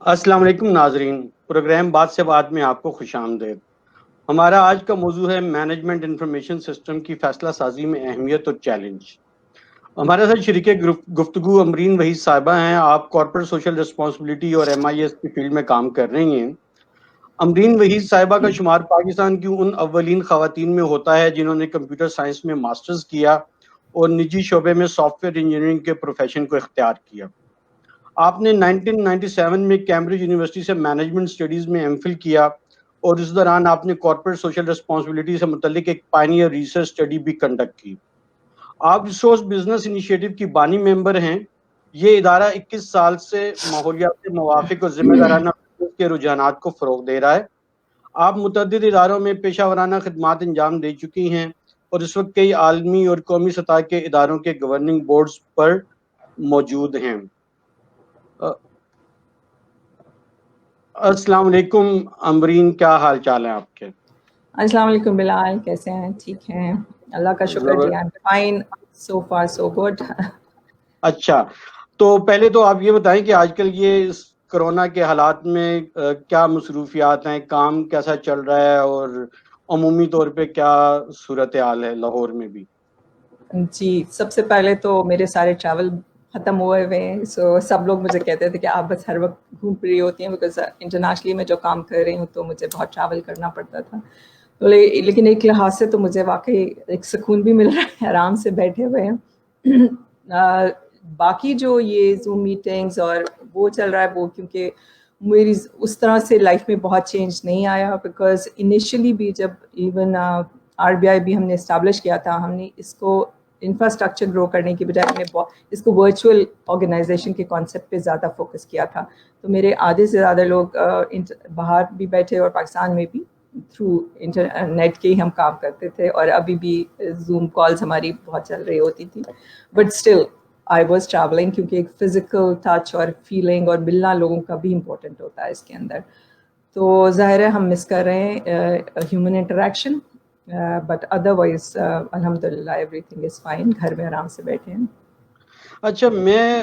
السلام علیکم ناظرین، پروگرام بات سے بات میں آپ کو خوش آمدید۔ ہمارا آج کا موضوع ہے مینجمنٹ انفارمیشن سسٹم کی فیصلہ سازی میں اہمیت اور چیلنج۔ ہمارے ساتھ شریک گفتگو امرین وحید صاحبہ ہیں۔ آپ کارپوریٹ سوشل رسپانسبلٹی اور MIS کی فیلڈ میں کام کر رہی ہیں۔ امرین وحید صاحبہ کا شمار پاکستان کی ان اولین خواتین میں ہوتا ہے جنہوں نے کمپیوٹر سائنس میں ماسٹرز کیا اور نجی شعبے میں سافٹ ویئر انجینئرنگ کے پروفیشن کو اختیار کیا۔ آپ نے 1997 میں کیمبرج یونیورسٹی سے مینجمنٹ اسٹڈیز میں M Phil کیا اور اس دوران آپ نے کارپوریٹ سوشل رسپانسبلٹی سے متعلق ایک پائنیئر ریسرچ اسٹڈی بھی کنڈکٹ کی۔ آپ ریسورس بزنس انیشیٹو کی بانی ممبر ہیں۔ یہ ادارہ 21 سال سے ماحولیات سے موافق اور ذمہ دارانہ بزنس کے رجحانات کو فروغ دے رہا ہے۔ آپ متعدد اداروں میں پیشہ ورانہ خدمات انجام دے چکی ہیں اور اس وقت کئی عالمی اور قومی سطح کے اداروں کے گورننگ بورڈز پر موجود ہیں۔ السلام علیکم امرین، کیا حال چال ہیں آپ کے؟ السلام علیکم بلال، کیسے ہیں؟ ٹھیک ہیں، اللہ کا شکر جی، I'm fine, so far so good۔ اچھا، تو پہلے تو آپ یہ بتائیں کہ آج کل یہ کرونا کے حالات میں کیا مصروفیات ہیں، کام کیسا چل رہا ہے اور عمومی طور پہ کیا صورتحال ہے لاہور میں بھی؟ جی، سب سے پہلے تو میرے سارے ٹریول ختم ہوئے ہیں، سو سب لوگ مجھے کہتے تھے کہ آپ بس ہر وقت گھوم پھری ہوتی ہیں، بیکاز انٹرنیشنلی میں جو کام کر رہی ہوں تو مجھے بہت ٹریول کرنا پڑتا تھا۔ لیکن ایک لحاظ سے تو مجھے واقعی ایک سکون بھی مل رہا ہے، آرام سے بیٹھے ہوئے ہیں۔ باقی جو یہ زوم میٹنگز اور وہ چل رہا ہے، وہ کیونکہ میری اس طرح سے لائف میں بہت چینج نہیں آیا، بیکاز انیشلی بھی جب ایون RBI بھی ہم نے اسٹیبلش کیا تھا، ہم نے اس کو انفراسٹرکچر گرو کرنے کی بجائے ہم نے اس کو ورچوئل آرگنائزیشن کے کانسیپٹ پہ زیادہ فوکس کیا تھا۔ تو میرے آدھے سے زیادہ لوگ باہر بھی بیٹھے اور پاکستان میں بھی تھرو انٹرنیٹ کے ہی ہم کام کرتے تھے، اور ابھی بھی زوم کالز ہماری بہت چل رہی ہوتی تھی، but still I was travelling, کیونکہ ایک فزیکل ٹچ اور فیلنگ اور ملنا لوگوں کا بھی امپورٹنٹ ہوتا ہے اس کے اندر۔ تو ظاہر ہے ہم مس کر رہے ہیں ہیومن انٹریکشن، بٹ ادروائز الحمد للہ ایوری تھنگ از فائن، گھر میں آرام سے بیٹھے ہیں۔ اچھا، میں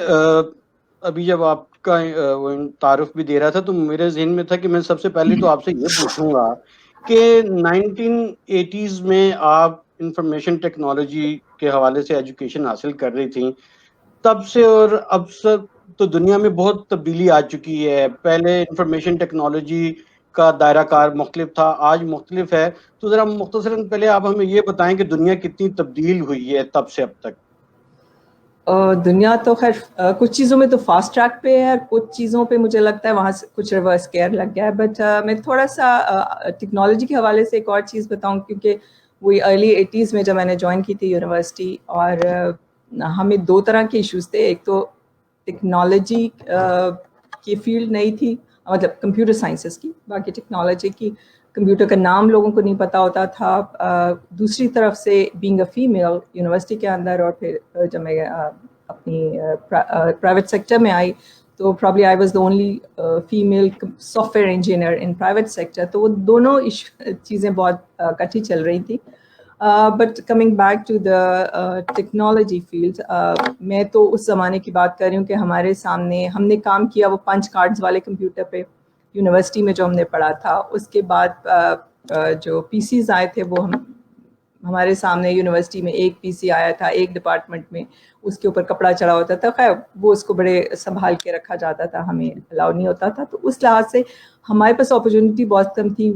ابھی جب آپ کا تعارف بھی دے رہا تھا تو میرے ذہن میں تھا کہ میں سب سے پہلے تو آپ سے یہ پوچھوں گا کہ 1980s میں آپ انفارمیشن ٹیکنالوجی کے حوالے سے ایجوکیشن حاصل کر رہی تھیں۔ تب سے اور اب سے تو دنیا میں بہت تبدیلی آ چکی ہے۔ پہلے انفارمیشن ٹیکنالوجی کا دائرہ کار مختلف تھا، آج مختلف ہے۔ تو ذرا مختصراً پہلے آپ ہمیں یہ بتائیں کہ دنیا کتنی تبدیل ہوئی ہے تب سے اب تک۔ دنیا تو خیر کچھ چیزوں میں تو فاسٹ ٹریک پہ ہے، کچھ چیزوں پہ مجھے لگتا ہے وہاں سے کچھ ریورس گیئر لگ گیا ہے، بٹ میں تھوڑا سا ٹیکنالوجی کے حوالے سے ایک اور چیز بتاؤں، کیونکہ وہی ارلی 80s میں جب میں نے جوائن کی تھی یونیورسٹی، اور ہمیں دو طرح کے ایشوز تھے۔ ایک تو ٹیکنالوجی کی فیلڈ نہیں تھی، مطلب کمپیوٹر سائنسز کی، باقی ٹیکنالوجی کی کمپیوٹر کا نام لوگوں کو نہیں پتہ ہوتا تھا۔ دوسری طرف سے بینگ اے فیمیل یونیورسٹی کے اندر، اور پھر جب میں اپنی پرائیویٹ سیکٹر میں آئی تو probably I was the only female software engineer in private sector, تو وہ دونوں چیزیں بہت کٹھی چل رہی تھیں۔ But coming back to the technology field, میں تو اس زمانے کی بات کر رہی ہوں کہ ہمارے سامنے ہم نے کام کیا وہ پنچ کارڈز والے کمپیوٹر پہ یونیورسٹی میں جو ہم نے پڑھا تھا۔ اس کے بعد جو PCs آئے تھے وہ ہمارے سامنے یونیورسٹی میں ایک PC آیا تھا ایک ڈپارٹمنٹ میں، اس کے اوپر کپڑا چڑھا ہوتا تھا، خیر وہ اس کو بڑے سنبھال کے رکھا جاتا تھا، ہمیں الاؤ نہیں ہوتا تھا۔ تو اس لحاظ سے ہمارے پاس اپرچونیٹی بہت کم تھی،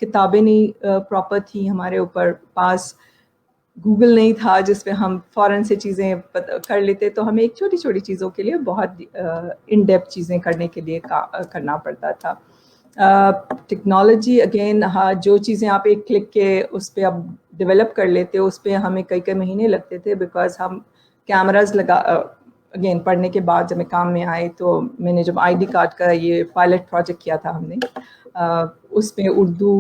کتابیں نہیں پراپر تھیں ہمارے اوپر پاس، گوگل نہیں تھا جس پہ ہم فوراً سے چیزیں کر لیتے، تو ہمیں ایک چھوٹی چھوٹی چیزوں کے لیے بہت ان ڈیپتھ چیزیں کرنے کے لیے کرنا پڑتا تھا۔ ٹیکنالوجی اگین، ہاں جو چیزیں آپ ایک کلک کے اس پہ اب ڈیولپ کر لیتے ہو، اس پہ ہمیں کئی مہینے لگتے تھے، بیکاز ہم کیمراز اگین پڑھنے کے بعد جب میں کام میں آئی تو میں نے جب ID کارڈ کا یہ پائلٹ پروجیکٹ کیا تھا ہم نے، اس میں اردو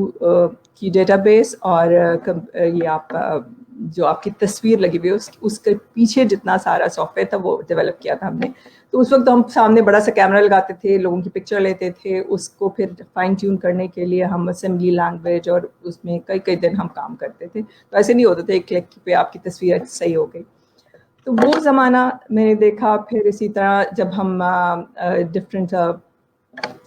کی ڈیٹا بیس اور یہ آپ جو آپ کی تصویر لگی ہوئی ہے اس کے پیچھے جتنا سارا سافٹ ویئر تھا وہ ڈیولپ کیا تھا ہم نے۔ تو اس وقت ہم سامنے بڑا سا کیمرہ لگاتے تھے، لوگوں کی پکچر لیتے تھے، اس کو پھر فائن ٹیون کرنے کے لیے ہم اسمبلی لینگویج اور اس میں کئی دن ہم کام کرتے تھے۔ تو ایسے نہیں ہوتا تھا ایک کلک پہ آپ کی تصویر صحیح ہو گئی۔ تو وہ زمانہ میں نے دیکھا۔ پھر اسی طرح جب ہم ڈفرینٹ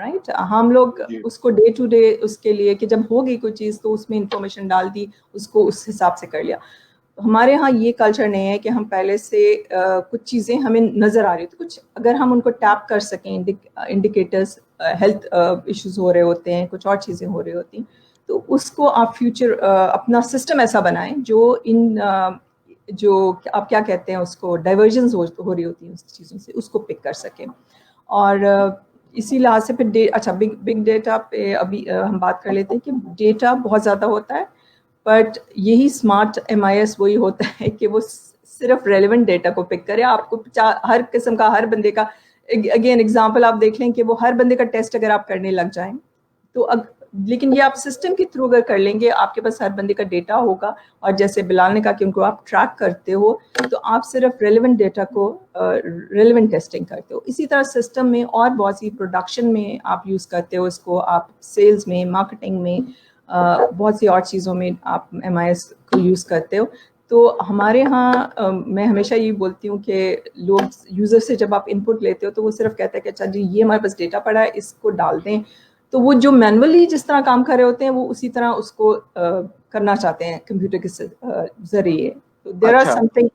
رائٹ. ہم لوگ جی اس کو ڈے ٹو ڈے اس کے لیے کہ جب ہو گئی کوئی چیز تو اس میں انفارمیشن ڈال دی, اس کو اس حساب سے کر لیا. ہمارے ہاں یہ کلچر نہیں ہے کہ ہم پہلے سے کچھ چیزیں ہمیں نظر آ رہی تو کچھ اگر ہم ان کو ٹیپ کر سکیں, انڈیکیٹرز, ہیلتھ ایشوز ہو رہے ہوتے ہیں, کچھ اور چیزیں ہو رہی ہوتی ہیں, تو اس کو آپ فیوچر اپنا سسٹم ایسا بنائیں جو ان جو آپ کیا کہتے ہیں اس کو ڈائیورژنز ہو رہی ہوتی ہیں اس چیزوں سے, اس کو پک کر سکیں. اور اسی لحاظ سے پھر اچھا بگ ڈیٹا پہ ابھی ہم بات کر لیتے ہیں کہ ڈیٹا بہت زیادہ ہوتا ہے, بٹ یہی اسمارٹ MIS وہی ہوتا ہے کہ وہ صرف ریلیونٹ ڈیٹا کو پک کرے. آپ کو ہر قسم کا, ہر بندے کا, اگین ایگزامپل آپ دیکھ لیں کہ وہ ہر بندے کا ٹیسٹ اگر آپ کرنے لگ جائیں تو لیکن یہ آپ سسٹم کے تھرو اگر کر لیں گے, آپ کے پاس ہر بندے کا ڈیٹا ہوگا, اور جیسے بلال نے کہا کہ ان کو آپ ٹریک کرتے ہو تو آپ صرف ریلیونٹ ڈیٹا کو ریلیونٹ ٹیسٹنگ کرتے ہو. اسی طرح سسٹم میں اور بہت سی پروڈکشن میں آپ یوز کرتے ہو اس کو, آپ سیلز میں, مارکیٹنگ میں, بہت سی اور چیزوں میں آپ MIS کو یوز کرتے ہو. تو ہمارے ہاں میں ہمیشہ یہ بولتی ہوں کہ لوگ یوزر سے جب آپ ان پٹ لیتے ہو تو وہ صرف کہتے ہیں کہ اچھا جی یہ ہمارے پاس ڈیٹا پڑا ہے, اس کو ڈال دیں. تو وہ جو مینولی جس طرح کام کر رہے ہوتے ہیں وہ اسی طرح اس کو کرنا چاہتے ہیں کمپیوٹر کے ذریعے. دیر آر اچھا some thing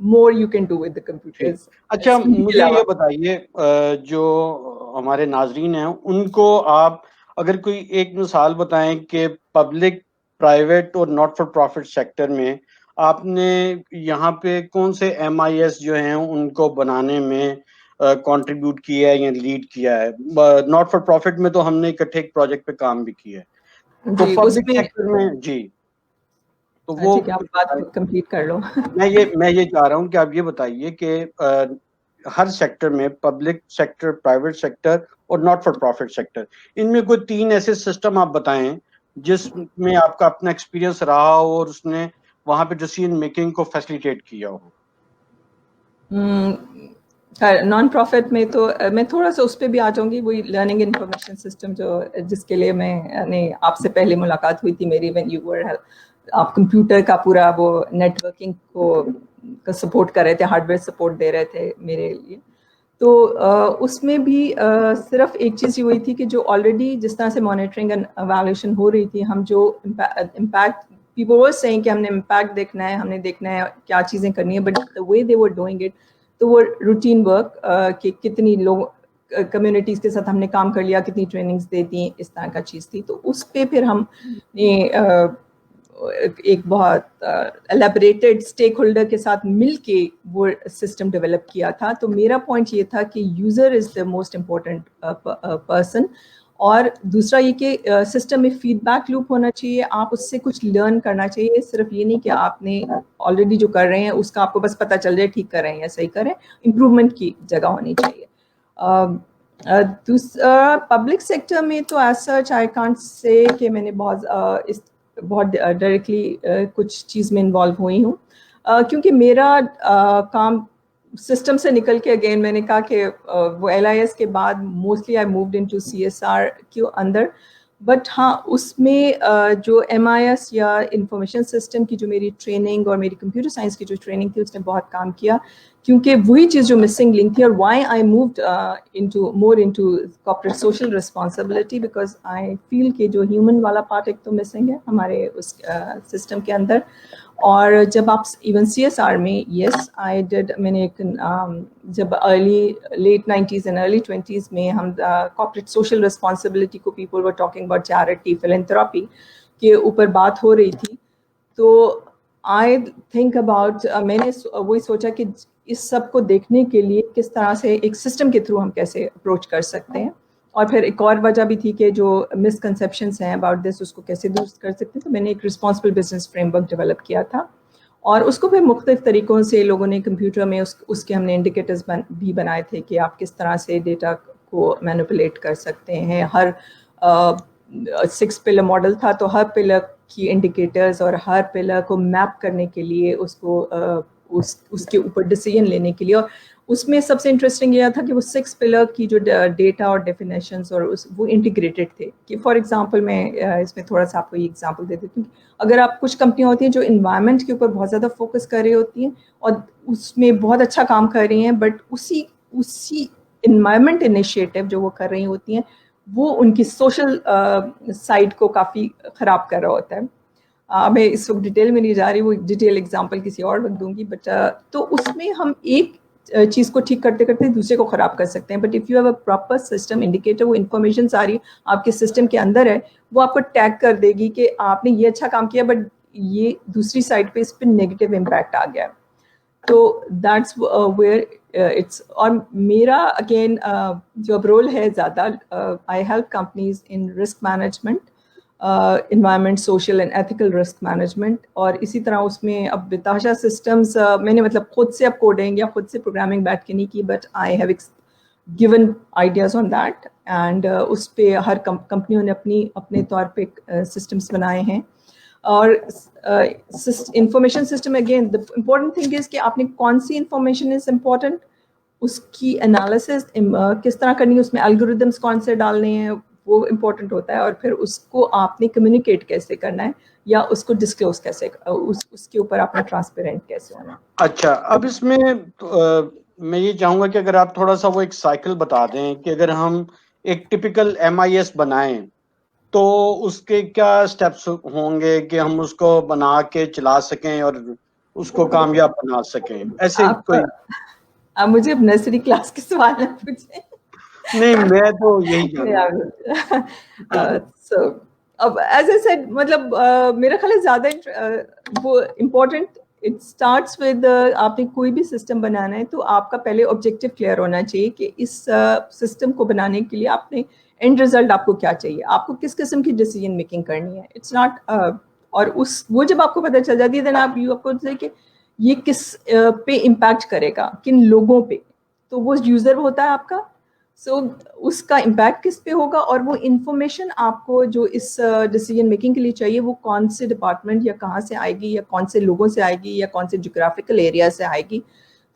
more you can do with the ٹھیک. کمپیوٹرز. اچھا مجھے یہ بتائیے, جو ہمارے ناظرین ہیں ان کو آپ اگر کوئی ایک مثال بتائیں کہ پبلک, پرائیویٹ اور ناٹ فار پروفٹ سیکٹر میں آپ نے یہاں پہ کون سے MIS جو ہیں ان کو بنانے میں کنٹریبیوٹ کیا ہے یا لیڈ کیا ہے. ناٹ فار پروفٹ میں تو ہم نے اکٹھے ایک پروجیکٹ پہ کام بھی کیا ہے, تو جی اس پبلک میں سیکٹر میں جی تو وہ ٹھیک ہے, آپ بات کمپلیٹ کر لو. میں یہ چاہ رہا ہوں کہ آپ یہ بتائیے کہ ہر سیکٹر میں, پبلک سیکٹر, پرائیویٹ سیکٹر اور ناٹ فار پروفٹ سیکٹر, ان میں کوئی 3 ایسے سسٹم آپ بتائیں جس میں آپ کا اپنا ایکسپیرینس رہا ہو اور اس نے وہاں پہ ڈیسیژن میکنگ کو فیسیلیٹیٹ کیا ہو. نان پروفٹ میں تو میں تھوڑا سا اس پہ بھی آ جاؤں گی, وہی لرننگ انفارمیشن سسٹم جو جس کے لیے میں آپ سے پہلے ملاقات ہوئی تھی میری, وین یو ور آپ کمپیوٹر کا پورا وہ نیٹ ورکنگ کو سپورٹ کر رہے تھے, ہارڈ ویئر سپورٹ دے رہے تھے میرے لیے. تو اس میں بھی صرف ایک چیز یہ ہوئی تھی کہ جو آلریڈی جس طرح سے مانیٹرنگ اینڈ ایویلیویشن ہو رہی تھی, ہم جو امپیکٹ پیپل ور سیئنگ کہ ہم نے امپیکٹ دیکھنا ہے, ہم نے دیکھنا ہے کیا چیزیں کرنی ہے, but the way they were doing it تو وہ روٹین ورک کہ کتنی لوگ کمیونٹیز کے ساتھ ہم نے کام کر لیا, کتنی ٹریننگز دے دی, اس طرح کا چیز تھی. تو اس پہ پھر ہم نے ایک بہت الیبریٹڈ اسٹیک ہولڈر کے ساتھ مل کے وہ سسٹم ڈیولپ کیا تھا. تو میرا پوائنٹ یہ تھا کہ user is the most important person, اور دوسرا یہ کہ سسٹم میں فیڈ بیک لوپ ہونا چاہیے, آپ اس سے کچھ لرن کرنا چاہیے, صرف یہ نہیں کہ آپ نے آلریڈی جو کر رہے ہیں اس کا آپ کو بس پتہ چل جائے ٹھیک کر رہے ہیں یا صحیح کر رہے ہیں, امپروومنٹ کی جگہ ہونی چاہیے. دوسرا پبلک سیکٹر میں تو as such I can't say کہ میں نے بہت ڈائریکٹلی کچھ چیز میں انوالو ہوئی ہوں, کیونکہ میرا کام سسٹم سے نکل کے اگین میں نے کہا کہ وہ LIS کے بعد mostly I moved into CSR کے اندر. بٹ ہاں اس میں جو MIS یا انفارمیشن سسٹم کی جو میری ٹریننگ اور میری کمپیوٹر سائنس کی جو ٹریننگ تھی اس نے بہت کام کیا, کیونکہ وہی چیز جو مسنگ لنک تھی. اور why I moved more into corporate social responsibility, because I feel کہ جو ہیومن والا پارٹ ایک تو مسنگ ہے ہمارے اس سسٹم کے اندر. اور جب آپ ایون CSR میں, یس آئی ڈیڈ, میں نے ایک جب late 90s and early 20s میں ہم کارپوریٹ سوشل رسپانسبلٹی کو people were talking about charity, philanthropy کے اوپر بات ہو رہی تھی, تو آئی تھنک اباؤٹ, میں نے وہی سوچا کہ اس سب کو دیکھنے کے لیے کس طرح سے ایک سسٹم کے تھرو ہم کیسے اپروچ کر سکتے ہیں. اور پھر ایک اور وجہ بھی تھی کہ جو مسکنسیپشنس ہیں اباؤٹ دس اس کو کیسے دور کر سکتے ہیں. تو میں نے ایک responsible business frame work develop کیا تھا, اور اس کو پھر مختلف طریقوں سے لوگوں نے کمپیوٹر میں اس کے ہم نے انڈیکیٹرز بھی بنائے تھے کہ آپ کس طرح سے ڈیٹا کو مینیپولیٹ کر سکتے ہیں. ہر 6 پلر ماڈل تھا, تو ہر پلر کی انڈیکیٹرز اور ہر پلر کو میپ کرنے کے لیے اس کو اس کے اوپر ڈیسیژن لینے کے لیے. اور اس میں سب سے انٹرسٹنگ یہ تھا کہ وہ 6 پلر کی جو ڈیٹا اور ڈیفینیشنز اور وہ انٹیگریٹڈ تھے. کہ فار ایگزامپل میں اس میں تھوڑا سا آپ کو یہ ایگزامپل دے دیتی ہوں. اگر آپ کچھ کمپنیاں ہوتی ہیں جو انوائرمنٹ کے اوپر بہت زیادہ فوکس کر رہی ہوتی ہیں اور اس میں بہت اچھا کام کر رہی ہیں, بٹ اسی انوائرمنٹ انیشیٹو جو وہ کر رہی ہوتی ہیں وہ ان کی سوشل سائڈ کو کافی خراب کر رہا ہوتا ہے. میں اس وقت ڈیٹیل میں نہیں جا رہی, وہ ڈیٹیل ایگزامپل کسی اور وقت دوں گی, بٹ تو اس میں ہم ایک چیز کو ٹھیک کرتے کرتے دوسرے کو خراب کر سکتے ہیں. But if you have a proper system indicator, وہ انفارمیشن ساری آپ کے سسٹم کے اندر ہے, وہ آپ کو ٹیگ کر دے گی کہ آپ نے یہ اچھا کام کیا بٹ یہ دوسری سائڈ پہ اس پہ نیگیٹو امپیکٹ آ گیا. تو دیٹس ویئر اٹس. اور میرا اگین جو اب رول ہے زیادہ, I help companies in risk management, environment, social and ethical risk management. اور اسی طرح اس میں اب بتاشا سسٹمز میں نے مطلب خود سے اب کوڈنگ یا خود سے پروگرامنگ بیٹھ کے نہیں کی, but I have given ideas on that, and اس پہ ہر کمپنیوں نے اپنے طور پہ سسٹمس بنائے ہیں. اور information system, again the important thing is کہ آپ نے کون سی انفارمیشن از امپورٹنٹ, اس کی انالیسس کس طرح کرنی ہے, اس میں الگوریدمس کون سے ڈالنے ہیں وہ امپورٹنٹ ہوتا ہے, اور پھر اس کو آپ نے کمیونیکیٹ کیسے کرنا ہے یا اس کو ڈسکلوز کیسے, اس کے اوپر آپ نے ٹرانسپیرنٹ کیسے ہونا ہے. اچھا, اب اس میں میں یہ چاہوں گا کہ اگر آپ تھوڑا سا وہ ایک سائیکل بتا دیں کہ اگر ہم ایک ٹپیکل MIS بنائیں تو اس کے کیا سٹیپس ہوں گے کہ ہم اس کو بنا کے چلا سکیں اور اس کو کامیاب بنا سکیں, ایسے کوئی. آپ مجھے اب نرسری کلاس کے سوال نہ پوچھیں. نہیں, میں تو یہی جانتا ہوں. سو اب ایز اے سیڈ, مطلب میرا خیال ہے زیادہ وہ امپورٹنٹ, اٹ اسٹارٹس ود, آپ نے کوئی بھی سسٹم بنانا ہے تو آپ کا پہلے آبجیکٹیو کلیئر ہونا چاہیے کہ اس سسٹم کو بنانے کے لیے آپ نے اینڈ ریزلٹ آپ کو کیا چاہیے, آپ کو کس قسم کی ڈیسیجن میکنگ کرنی ہے. اٹس ناٹ, اور وہ جب آپ کو پتہ چل جاتی ہے دین آپ کو کہ یہ کس پہ امپیکٹ کرے گا, کن لوگوں پہ, تو وہ یوزر ہوتا ہے آپ کا. سو اس کا امپیکٹ کس پہ ہوگا, اور وہ انفارمیشن آپ کو جو اس ڈیسیجن میکنگ کے لیے چاہیے وہ کون سے ڈپارٹمنٹ یا کہاں سے آئے گی, یا کون سے لوگوں سے آئے گی, یا کون سے جغرافیکل ایریا سے آئے گی.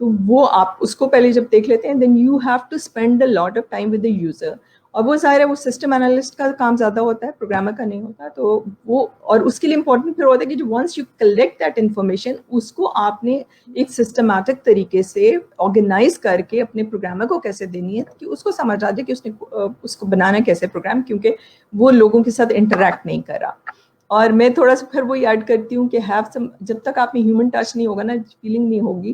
تو وہ آپ اس کو پہلے جب دیکھ لیتے ہیں then you have to spend a lot of time with the user. اور وہ ظاہر ہے وہ سسٹم انالسٹ کا کام زیادہ ہوتا ہے, پروگرامر کا نہیں ہوتا. تو وہ, اور اس کے لیے امپورٹنٹ پھر ہوتا ہے کہ جو once you collect that information, اس کو آپ نے ایک سسٹمیٹک طریقے سے آرگنائز کر کے اپنے پروگرامر کو کیسے دینی ہے کہ اس کو سمجھ آ جائے کہ اس نے اس کو بنانا کیسے پروگرام, کیونکہ وہ لوگوں کے ساتھ انٹریکٹ نہیں کر رہا. اور میں تھوڑا سا پھر وہی ایڈ کرتی ہوں کہ جب تک آپ میں ہیومن ٹچ نہیں ہوگا نا, فیلنگ نہیں ہوگی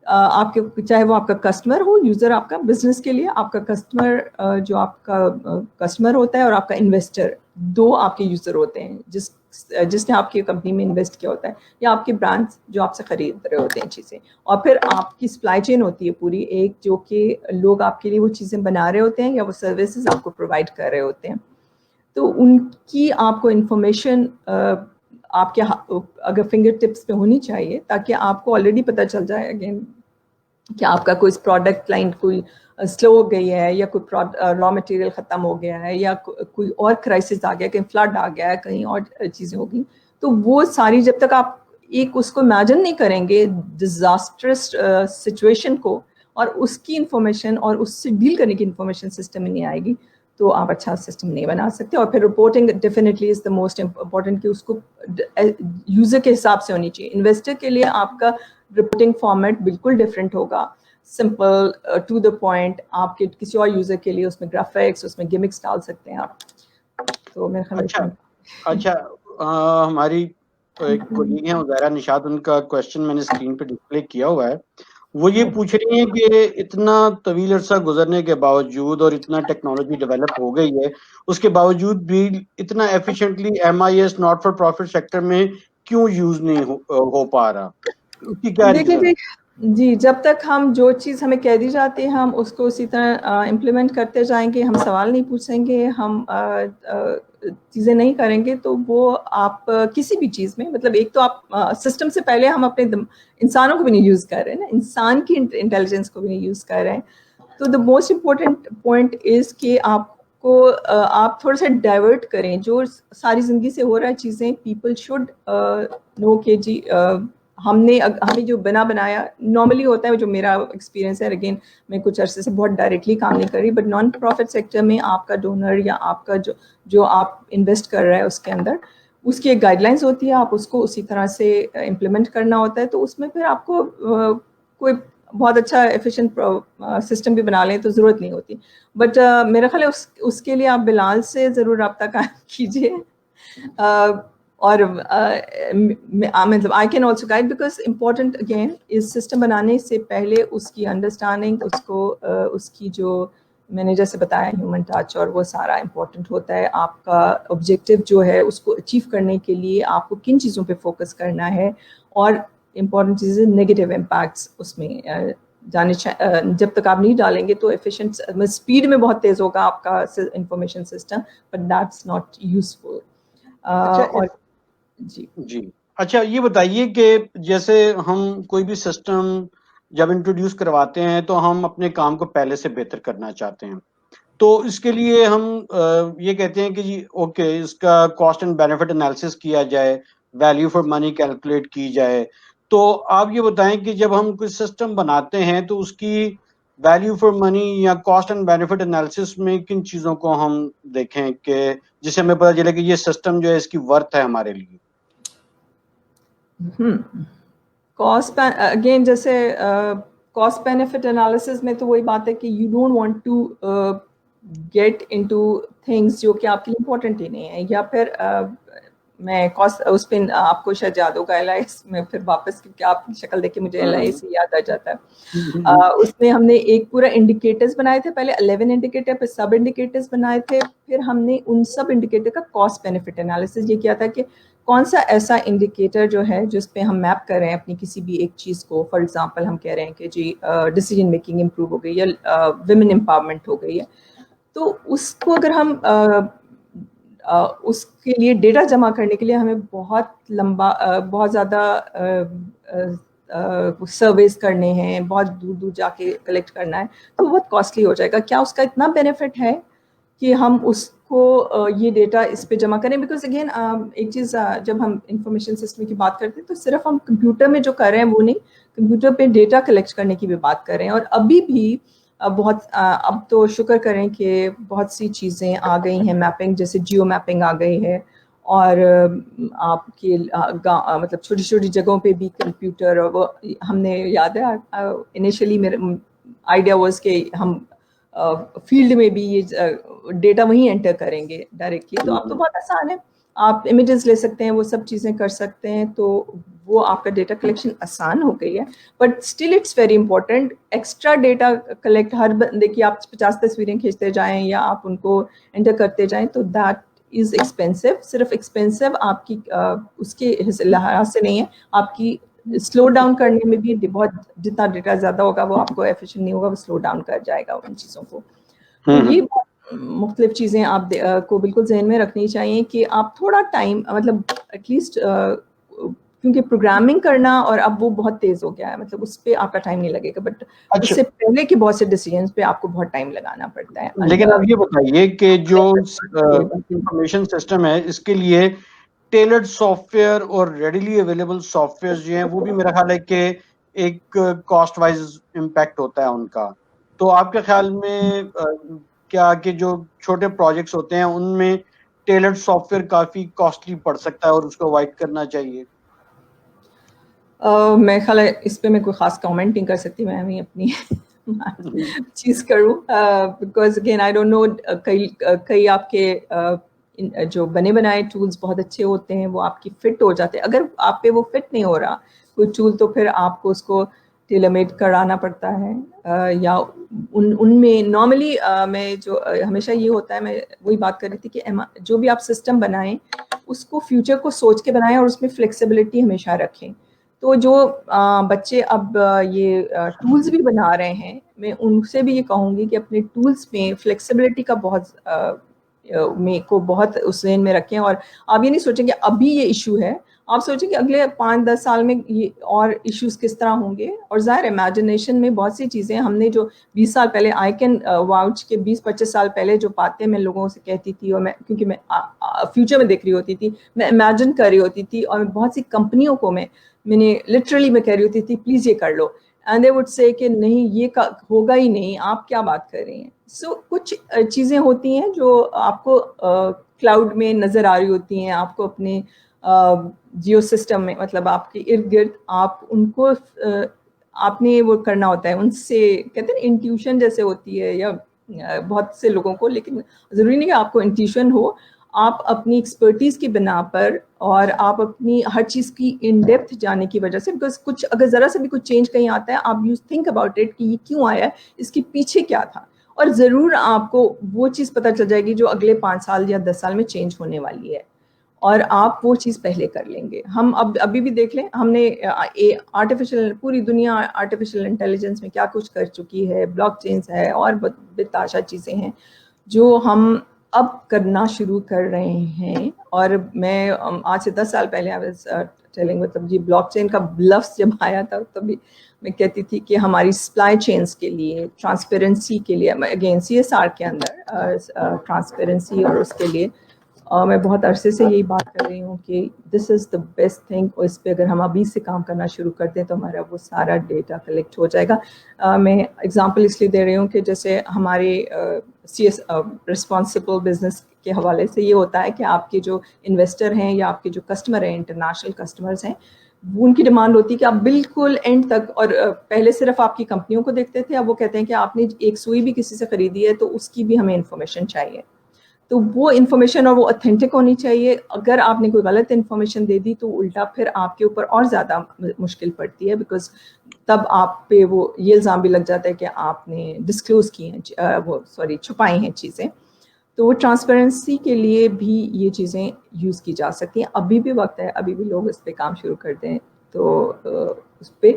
آپ کے, چاہے وہ آپ کا کسٹمر ہو, یوزر آپ کا بزنس کے لیے آپ کا کسٹمر, جو آپ کا کسٹمر ہوتا ہے, اور آپ کا انویسٹر, دو آپ کے یوزر ہوتے ہیں جس نے آپ کی کمپنی میں انویسٹ کیا ہوتا ہے, یا آپ کے برانڈز جو آپ سے خرید رہے ہوتے ہیں چیزیں. اور پھر آپ کی سپلائی چین ہوتی ہے پوری ایک, جو کہ لوگ آپ کے لیے وہ چیزیں بنا رہے ہوتے ہیں یا وہ سروسز آپ کو پرووائڈ کر رہے ہوتے ہیں. تو ان کی آپ کو انفارمیشن آپ کے اگر فنگر ٹپس پہ ہونی چاہیے, تاکہ آپ کو آلریڈی پتہ چل جائے اگین کہ آپ کا کوئی پروڈکٹ لائن کوئی سلو ہو گئی ہے, یا کوئی را مٹیریل ختم ہو گیا ہے, یا کوئی اور کرائسس آ گیا, کہیں فلڈ آ گیا ہے, کہیں اور چیزیں ہو گئی. تو وہ ساری جب تک آپ ایک اس کو امیجن نہیں کریں گے ڈیزاسٹرس سچویشن کو, اور اس کی انفارمیشن اور اس سے ڈیل کرنے کی انفارمیشن سسٹم میں نہیں آئے گی, تو آپ اچھا سسٹم نہیں بنا سکتے. اور پھر reporting definitely is the most important, کہ اس کو یوزر کے حساب سے ہونی چاہیے. انویسٹر کے لیے آپ کا رپورٹنگ فارمیٹ بالکل ڈفرینٹ ہوگا, سمپل ٹو دا پوائنٹ. آپ کے کسی اور یوزر کے لیے اس میں گرافکس, اس میں گیمکس ڈال سکتے ہیں آپ. تو میرے خیال اچھا, ہماری ایک کولیگ ہیں عزیرہ نشاط, ان کا کوشچن میں نے اسکرین پہ ڈسپلے کیا ہوا ہے. وہ یہ پوچھ رہی ہیں کہ اتنا طویل عرصہ گزرنے کے باوجود اور اتنا ٹیکنالوجی ڈیولپ ہو گئی ہے, اس کے باوجود بھی اتنا efficiently MIS not for profit sector میں کیوں یوز نہیں ہو پا رہا, اس کی کیا ریزن ہے؟ جی, جب تک ہم جو چیز ہمیں کہہ دی جاتی ہے ہم اس کو اسی طرح امپلیمنٹ کرتے جائیں گے, ہم سوال نہیں پوچھیں گے, ہم چیزیں نہیں کریں گے, تو وہ آپ کسی بھی چیز میں, مطلب ایک تو آپ سسٹم سے پہلے ہم اپنے انسانوں کو بھی نہیں یوز کر رہے ہیں نا, انسان کی انٹیلیجنس کو بھی نہیں یوز کر رہے ہیں. تو the most important point is کہ آپ تھوڑا سا ڈائیورٹ کریں جو ساری زندگی سے ہو رہا ہے چیزیں. پیپل شوڈ نو کہ جی ہمیں جو بنایا نارملی ہوتا ہے, جو میرا ایکسپیرینس ہے, اگین میں کچھ عرصے سے بہت ڈائریکٹلی کام نہیں کر رہی, بٹ نان پروفٹ سیکٹر میں آپ کا ڈونر یا آپ کا جو آپ انویسٹ کر رہے ہیں اس کے اندر اس کی ایک گائیڈ لائنس ہوتی ہے, آپ اس کو اسی طرح سے امپلیمنٹ کرنا ہوتا ہے. تو اس میں پھر آپ کو کوئی بہت اچھا ایفیشینٹ سسٹم بھی بنا لیں تو ضرورت نہیں ہوتی. بٹ میرا خیال ہے اس کے لیے آپ بلال سے ضرور رابطہ قائم کیجیے. اور مطلب I can also guide because important again اس سسٹم بنانے سے پہلے اس کی انڈرسٹینڈنگ, اس کی جو میں نے جیسے بتایا ہیومن ٹچ اور وہ سارا امپورٹنٹ ہوتا ہے. آپ کا آبجیکٹو جو ہے اس کو اچیو کرنے کے لیے آپ کو کن چیزوں پہ فوکس کرنا ہے, اور امپورٹنٹ چیزیں نیگیٹو امپیکٹس اس میں جانے جب تک آپ نہیں ڈالیں گے تو ایفیشینٹ اسپیڈ میں بہت تیز ہوگا آپ کا information system, but that's not useful. اور جی اچھا یہ بتائیے کہ جیسے ہم کوئی بھی سسٹم جب انٹروڈیوس کرواتے ہیں تو ہم اپنے کام کو پہلے سے بہتر کرنا چاہتے ہیں, تو اس کے لیے ہم یہ کہتے ہیں کہ جی اوکے اس کا کاسٹ اینڈ بینیفٹ انالیسس کیا جائے, ویلیو فار منی کیلکولیٹ کی جائے. تو آپ یہ بتائیں کہ جب ہم کوئی سسٹم بناتے ہیں تو اس کی ویلیو فار منی یا کاسٹ اینڈ بینیفٹ انالیسس میں کن چیزوں کو ہم دیکھیں کہ جس سے ہمیں پتہ چلے کہ یہ سسٹم جو ہے اس کی ورتھ ہے ہمارے لیے. کاسٹ اگین جیسے کاسٹ بینیفٹ انالیسز میں تو وہی بات ہے کہ you don't want to get into things جو کہ آپ کے لیے امپورٹنٹ ہی نہیں ہے. یا پھر میں اس پہ آپ کو شاید یاد ہوگا ایل آئی میں پھر واپس, کیونکہ آپ کی شکل دیکھ کے مجھے ایل آئی سے یاد آ جاتا ہے. اس میں ہم نے ایک پورا انڈیکیٹرز بنائے تھے, پہلے 11 انڈیکیٹر, پھر سب انڈیکیٹرز بنائے تھے, پھر ہم نے ان سب انڈیکیٹر کا کاسٹ بینیفٹ انالیسس یہ کیا تھا کہ کون سا ایسا انڈیکیٹر جو ہے جس پہ ہم میپ کر رہے ہیں اپنی کسی بھی ایک چیز کو. فار ایگزامپل ہم کہہ رہے ہیں کہ جی ڈیسیجن میکنگ امپروو ہو گئی یا ویمن امپاورمنٹ ہو گئی ہے, تو اس کو اگر ہم اس کے لیے ڈیٹا جمع کرنے کے لیے ہمیں بہت لمبا بہت زیادہ سرویز کرنے ہیں, بہت دور دور جا کے کلیکٹ کرنا ہے, تو بہت کاسٹلی ہو جائے گا. کیا اس کا اتنا بینیفٹ ہے کہ ہم اس کو یہ ڈیٹا اس پہ جمع کریں؟ بیکاز اگین ایک چیز جب ہم انفارمیشن سسٹم کی بات کرتے ہیں تو صرف ہم کمپیوٹر میں جو کر رہے ہیں وہ نہیں, کمپیوٹر پہ ڈیٹا کلیکٹ کرنے کی بھی بات کر رہے ہیں. اور ابھی بھی بہت اب تو شکر کریں کہ بہت سی چیزیں آ گئی ہیں, میپنگ جیسے جیو میپنگ آ گئی ہے, اور آپ کے مطلب چھوٹی چھوٹی جگہوں پہ بھی کمپیوٹر. وہ ہم نے یاد ہے انیشلی میرا آئیڈیا واز کہ ہم فیلڈ میں بھی یہ ڈیٹا وہیں انٹر کریں گے ڈائریکٹلی, تو اب تو بہت آسان ہے, آپ امیجز لے سکتے ہیں, وہ سب چیزیں کر سکتے ہیں, تو وہ آپ کا ڈیٹا کلیکشن آسان ہو گئی ہے. But still it's very important extra data collect. ہر بندے کی آپ 50 تصویریں کھینچتے جائیں یا آپ ان کو انٹر کرتے جائیں تو دیٹ از ایکسپینسو. صرف ایکسپینسو آپ کی اس کے لحاظ سے نہیں ہے, آپ کی سلو ڈاؤن کرنے میں بھی بہت, جتنا ڈیٹا زیادہ ہوگا وہ آپ کو ایفیشینٹ نہیں ہوگا, وہ سلو ڈاؤن کر جائے گا ان چیزوں کو. تو یہ مختلف چیزیں آپ کو بالکل ذہن میں رکھنی چاہیے کہ آپ تھوڑا ٹائم مطلب ایٹ لیسٹ, کیونکہ پروگرامنگ کرنا اور اب وہ بہت تیز ہو گیا ہے, مطلب اس پہ آپ کا ٹائم نہیں لگے گا, بٹ اس سے پہلے کے بہت سے ڈیسیجنس پہ آپ کو بہت ٹائم لگانا پڑتا ہے. لیکن اب یہ بتائیے کہ جو انفارمیشن سسٹم ہے اس کے لیے ٹیلرڈ سافٹ ویئر اور ریڈیلی اویلیبل سافٹ ویئر جو ہیں وہ بھی میرا خیال ہے کہ ایک کاسٹ وائز امپیکٹ ہوتا ہے ان کا. تو آپ کے خیال میں کیا کہ جو چھوٹے پروجیکٹس ہوتے ہیں ان میں tailored soft where coffee costly پڑ سکتا ہے اور اس کو اوائڈ کرنا چاہیے؟ میں خیال ہے اس پہ میں کوئی خاص کامنٹ نہیں کر سکتی, میں بھی اپنی چیز کروں, because again I don't know, کئی آپ کے جو بنے بنائے ٹولز بہت اچھے ہوتے ہیں, وہ آپ کی فٹ ہو جاتے ہیں. اگر آپ پہ وہ فٹ نہیں ہو رہا کوئی ٹول تو پھر آپ کو اس کو ٹیلر میڈ کرانا پڑتا ہے, یا ان میں نارملی میں جو ہمیشہ یہ ہوتا ہے, میں وہی بات کر رہی تھی کہ جو بھی آپ سسٹم بنائیں اس کو فیوچر کو سوچ کے بنائیں اور اس میں فلیکسیبلٹی ہمیشہ رکھیں. تو جو بچے اب یہ ٹولز بھی بنا رہے ہیں, میں ان سے بھی یہ کہوں گی کہ اپنے ٹولز میں فلیکسیبلٹی کا بہت اس ذہن میں رکھیں. اور آپ یہ نہیں سوچیں کہ ابھی یہ ایشو ہے, آپ سوچیں کہ اگلے 5-10 سال میں یہ اور ایشوز کس طرح ہوں گے. اور ظاہر امیجنیشن میں بہت سی چیزیں ہم نے جو 20 سال پہلے, آئی کین واؤچ کے 20-25 سال پہلے جو باتیں میں لوگوں سے کہتی تھی, اور میں کیونکہ میں فیوچر میں دیکھ رہی ہوتی تھی, میں امیجن کر رہی ہوتی تھی, اور بہت سی کمپنیوں کو میں نے لٹرلی میں کہہ رہی ہوتی تھی پلیز یہ کر لو, اینڈ دے وڈ سے کہ نہیں یہ ہوگا ہی نہیں, آپ کیا بات کر رہی ہیں. سو کچھ چیزیں ہوتی ہیں جو آپ کو کلاؤڈ میں نظر آ رہی ہوتی ہیں, آپ کو اپنے جیو سسٹم میں, مطلب آپ کے ارد گرد, آپ ان کو آپ نے وہ کرنا ہوتا ہے ان سے, کہتے ہیں انٹیوشن جیسے ہوتی ہے یا بہت سے لوگوں کو, لیکن ضروری نہیں کہ آپ کو انٹیوشن ہو, آپ اپنی ایکسپرٹیز کی بنا پر اور آپ اپنی ہر چیز کی ان ڈیپتھ جانے کی وجہ سے, بیکاز کچھ اگر ذرا سے بھی کچھ چینج کہیں آتا ہے, آپ یو تھنک اباؤٹ اٹ کہ یہ کیوں آیا ہے, اس کے پیچھے کیا تھا, اور ضرور آپ کو وہ چیز پتہ چل جائے گی جو اگلے 5 سال یا 10 سال میں چینج ہونے والی ہے, اور آپ وہ چیز پہلے کر لیں گے. ہم ابھی بھی دیکھ لیں, ہم نے آرٹیفیشل, پوری دنیا آرٹیفیشل انٹیلیجنس میں کیا کچھ کر چکی ہے, بلاک چینز ہے اور بتاشا چیزیں ہیں جو ہم اب کرنا شروع کر رہے ہیں. اور میں آج سے 10 سال پہلے مطلب یہ بلاک چین کا لفظ جب آیا تھا تبھی میں کہتی تھی کہ ہماری سپلائی چینز کے لیے ٹرانسپیرنسی کے لیے, اگین CSR کے اندر ٹرانسپیرنسی, اور اس کے لیے میں بہت عرصے سے یہی بات کر رہی ہوں کہ دس از دا بیسٹ تھنگ, اور اس پہ اگر ہم ابھی سے کام کرنا شروع کر دیں تو ہمارا وہ سارا ڈیٹا کلیکٹ ہو جائے گا. میں اگزامپل اس لیے دے رہی ہوں کہ جیسے ہمارے رسپانسبل بزنس کے حوالے سے یہ ہوتا ہے کہ آپ کے جو انویسٹر ہیں یا آپ کے جو کسٹمر ہیں, انٹرنیشنل کسٹمرز ہیں, ان کی ڈیمانڈ ہوتی ہے کہ آپ بالکل اینڈ تک, اور پہلے صرف آپ کی کمپنیوں کو دیکھتے تھے, اب وہ کہتے ہیں کہ آپ نے ایک سوئی بھی کسی سے خریدی ہے تو اس کی بھی ہمیں انفارمیشن چاہیے. تو وہ انفارمیشن اور وہ اتھینٹک ہونی چاہیے. اگر آپ نے کوئی غلط انفارمیشن دے دی تو الٹا پھر آپ کے اوپر اور زیادہ مشکل پڑتی ہے, بیکاز تب آپ پہ وہ یہ الزام بھی لگ جاتا ہے کہ آپ نے ڈسکلوز کی ہیں, چھپائی ہیں چیزیں. تو وہ ٹرانسپیرنسی کے لیے بھی یہ چیزیں یوز کی جا سکتی ہیں. ابھی بھی وقت ہے, ابھی بھی لوگ اس پہ کام شروع کر دیں تو اس پہ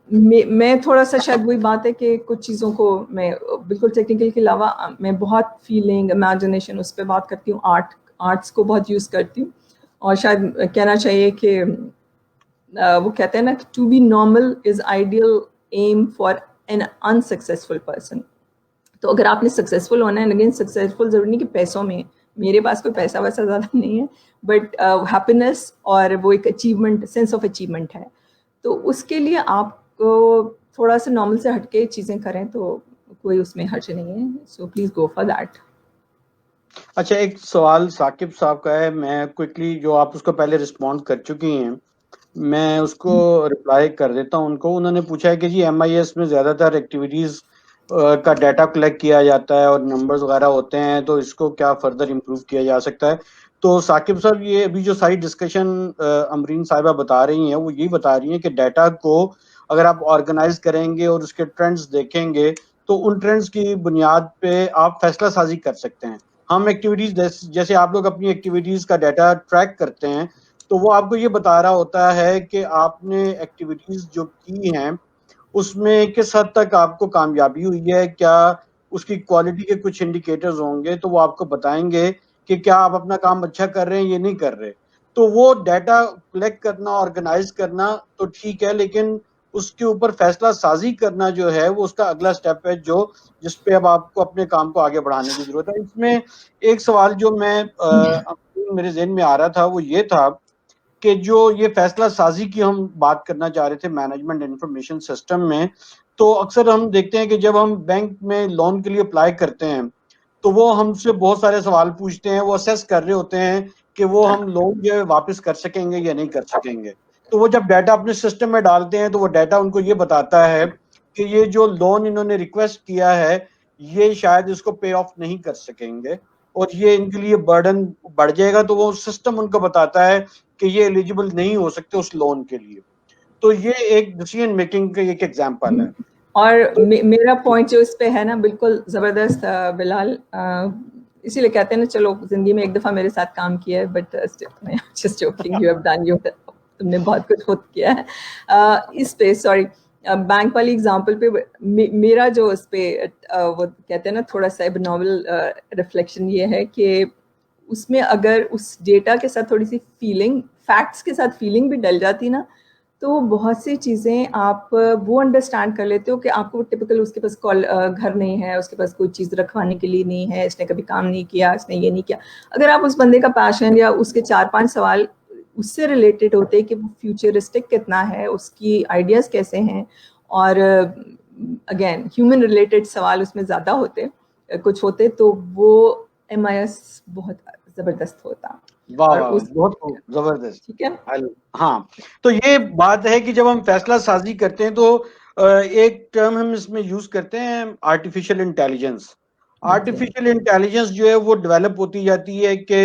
میں تھوڑا سا شاید وہی بات ہے کہ کچھ چیزوں کو میں بالکل ٹیکنیکل کے علاوہ میں بہت فیلنگ, امیجنیشن اس پہ بات کرتی ہوں, آرٹس کو بہت یوز کرتی ہوں. اور شاید کہنا چاہیے کہ وہ کہتے ہیں نا کہ to be normal is ideal aim for an unsuccessful person. تو اگر آپ نے سکسیزفل ہونا ہے, لیکن سکسیزفل ضروری نہیں کہ پیسوں میں, میرے پاس کوئی پیسہ ویسا زیادہ نہیں ہے, بٹ ہیپینس اور وہ ایک اچیومنٹ, سینس آف اچیومنٹ ہے. تو اس کے لیے آپ کو تھوڑا سا نارمل سے ہٹ کے چیزیں کریں تو کوئی اس میں حرج نہیں ہے. So please go for that. اچھا, ایک سوال ثاقب صاحب کا ہے, میں کوئکلی, جو آپ اس کو پہلے رسپونڈ کر چکی ہیں, میں اس کو رپلائی کر دیتا ہوں ان کو. انہوں نے پوچھا ہے کہ جی MIS میں زیادہ تر ایکٹیویٹیز کا ڈیٹا کلیکٹ کیا جاتا ہے اور نمبرز وغیرہ ہوتے ہیں, تو اس کو کیا فردر امپروو کیا جا سکتا ہے. تو ثاقب صاحب, یہ ابھی جو ساری ڈسکشن امرین صاحبہ بتا رہی ہیں وہ یہی بتا رہی ہیں کہ ڈیٹا کو اگر آپ آرگنائز کریں گے اور اس کے ٹرینڈز دیکھیں گے تو ان ٹرینڈز کی بنیاد پہ آپ فیصلہ سازی کر سکتے ہیں. ہم ایکٹیویٹیز, جیسے آپ لوگ اپنی ایکٹیویٹیز کا ڈیٹا ٹریک کرتے ہیں, تو وہ آپ کو یہ بتا رہا ہوتا ہے کہ آپ نے ایکٹیویٹیز جو کی ہیں اس میں کس حد تک آپ کو کامیابی ہوئی ہے, کیا اس کی کوالٹی کے کچھ انڈیکیٹرز ہوں گے تو وہ آپ کو بتائیں گے کہ کیا آپ اپنا کام اچھا کر رہے ہیں یا نہیں کر رہے. تو وہ ڈیٹا کلیکٹ کرنا, آرگنائز کرنا تو ٹھیک ہے, لیکن اس کے اوپر فیصلہ سازی کرنا جو ہے وہ اس کا اگلا سٹیپ ہے, جس پہ اب آپ کو اپنے کام کو آگے بڑھانے کی ضرورت ہے. اس میں ایک سوال جو میرے ذہن میں آ رہا تھا وہ یہ تھا کہ جو یہ فیصلہ سازی کی ہم بات کرنا چاہ رہے تھے مینجمنٹ انفارمیشن سسٹم میں, تو اکثر ہم دیکھتے ہیں کہ جب ہم بینک میں لون کے لیے اپلائی کرتے ہیں تو وہ ہم سے بہت سارے سوال پوچھتے ہیں, وہ اسیس کر رہے ہوتے ہیں کہ وہ ہم لون جو ہے واپس کر سکیں گے یا نہیں کر سکیں گے. تو وہ جب ڈیٹا اپنے سسٹم میں ڈالتے ہیں تو وہ ڈیٹا ان کو یہ بتاتا ہے کہ یہ جو لون انہوں نے ریکویسٹ کیا ہے یہ شاید اس کو پے آف نہیں کر سکیں گے اور یہ ان کے لیے برڈن بڑھ جائے گا. تو وہ سسٹم ان کو بتاتا ہے کہ یہ ایلیجیبل نہیں ہو سکتے اس لون کے لیے. تو یہ ایک ڈیسیژن میکنگ کا ایک ایگزامپل ہے. اور میرا پوائنٹ جو اس پہ ہے نا بالکل زبردست بلال, اسی لیے کہتے ہیں نا چلو زندگی میں ایک دفعہ میرے ساتھ کام کیا ہے, but just joking, you have done, تم نے بہت کچھ خود کیا ہے اس پہ. سوری, بینک والی اگزامپل پہ میرا جو اس پہ وہ کہتے ہیں نا تھوڑا سا ابنارمل ریفلیکشن یہ ہے کہ اس میں اگر اس ڈیٹا کے ساتھ تھوڑی سی فیلنگ, فیکٹس کے ساتھ فیلنگ بھی ڈل جاتی نا, تو بہت سی چیزیں آپ وہ انڈرسٹینڈ کر لیتے ہو کہ آپ کو ٹپکل اس کے پاس گھر نہیں ہے, اس کے پاس کوئی چیز رکھوانے کے لیے نہیں ہے, اس نے کبھی کام نہیں کیا, اس نے یہ نہیں کیا. اگر آپ اس بندے کا پیشن یا اس کے 4-5 سوال اس سے ریلیٹڈ ہوتے کہ وہ فیوچرسٹک کتنا ہے, اس کی آئیڈیاز کیسے ہیں, اور اگین ہیومن ریلیٹڈ سوال اس میں زیادہ ہوتے, کچھ ہوتے, تو وہ MIS بہت زبردست ہوتا. واہ اور واہ اس بہت خوب زبردست. ٹھیک ہے. ہاں تو یہ بات ہے کہ جب ہم فیصلہ سازی کرتے ہیں تو ایک ٹرم ہم اس میں یوز کرتے ہیں آرٹیفیشل انٹیلیجنس. آرٹیفیشل انٹیلیجنس جو ہے وہ ڈیولپ ہوتی جاتی ہے کہ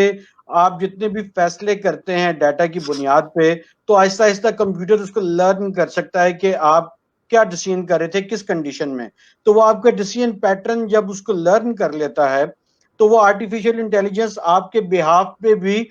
آپ جتنے بھی فیصلے کرتے ہیں ڈیٹا کی بنیاد پہ تو آہستہ آہستہ کمپیوٹر اس کو لرن کر سکتا ہے کہ آپ کیا ڈیسیژن کر رہے تھے کس کنڈیشن میں. تو وہ آپ کا ڈیسیژن پیٹرن جب اس کو لرن کر لیتا ہے تو وہ آرٹیفیشل انٹیلیجنس آپ کے بہاف پہ بھی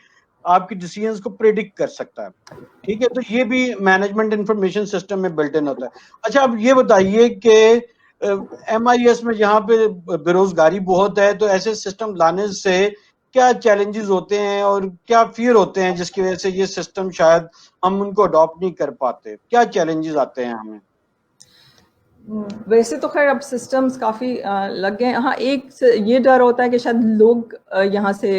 آپ کی ڈیسیژنز کو پریڈکٹ کر سکتا ہے. ٹھیک ہے, تو یہ بھی مینجمنٹ انفارمیشن سسٹم میں بلٹ ان ہوتا ہے. اچھا اب یہ بتائیے کہ ایم آئی ایس میں جہاں پہ بے روزگاری بہت ہے تو ایسے سسٹم لانے سے کیا چیلنجز ہوتے ہیں اور کیا فیئر ہوتے ہیں جس کی وجہ سے یہ سسٹم شاید ہم ان کو اڈاپٹ نہیں کر پاتے, کیا چیلنجز آتے ہیں ہمیں؟ ویسے تو خیر اب سسٹمز کافی لگ گئے ہیں. ہاں ایک یہ ڈر ہوتا ہے کہ شاید لوگ یہاں سے